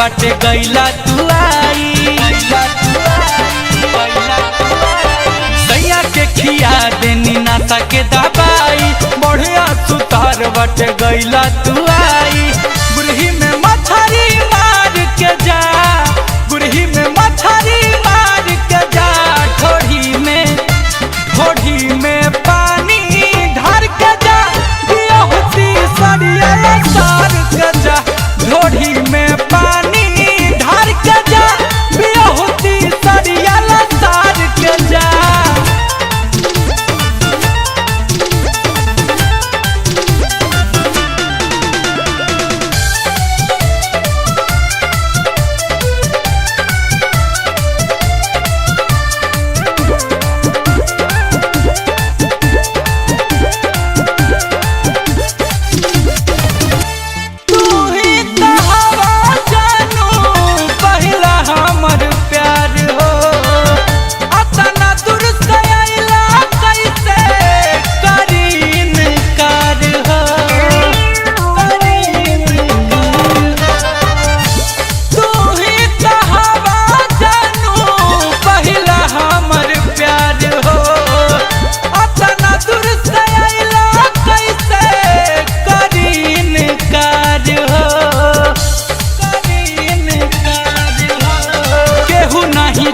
बाटे गैला तू आई। सैया के खिया देनी नासा के दबाई, बढ़िया सुतार बाटे गैला तू आई। बुढ़ी में मछरी मार के जा, बुढ़ी में मछरी मार के जा, ढोढ़ी में पानी ढार के जा, बियाहुती सरिया सार के जा, ढोढ़ी में पानी ढार के जा, बियाहुती सरिया सार के जा।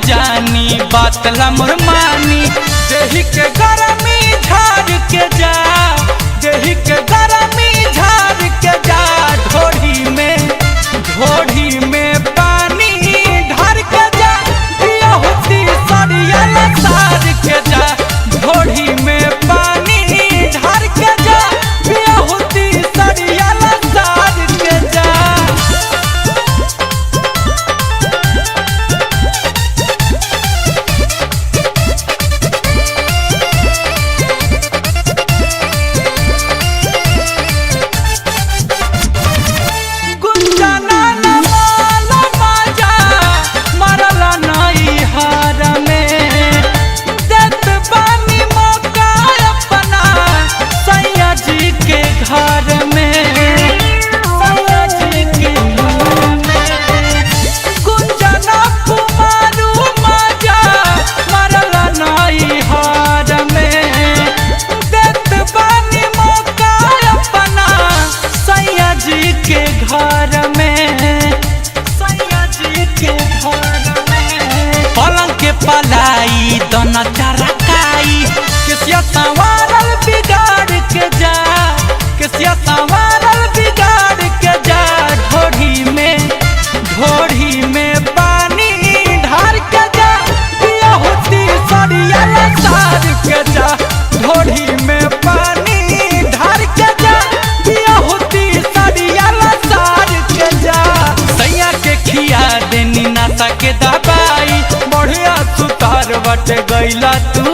जानी बातला मुरमानी, देही के गरमी झाड़ के जा, देही के गरमी झाड़ के जा, ढोढ़ी में पानी ढार के जा, बियाहुती सरिया सार के जा, ढोढ़ी में पानी ढार के जा, बियाहुती सरिया सार के जा। पलंग के पलाई दोना चरकाई, किसिया संवारल बिगाड़ के जा, किसिया संवारल बिगाड़ के जा, ढोढ़ी में पानी ढार के जा, बियाहुती सरिया सार के जा, ढोढ़ी में पानी ढार के जा, बियाहुती सरिया सार के जा। सैया के खिया देनी नासा के दबाई, बढ़िया सुतार बाटे गैला तू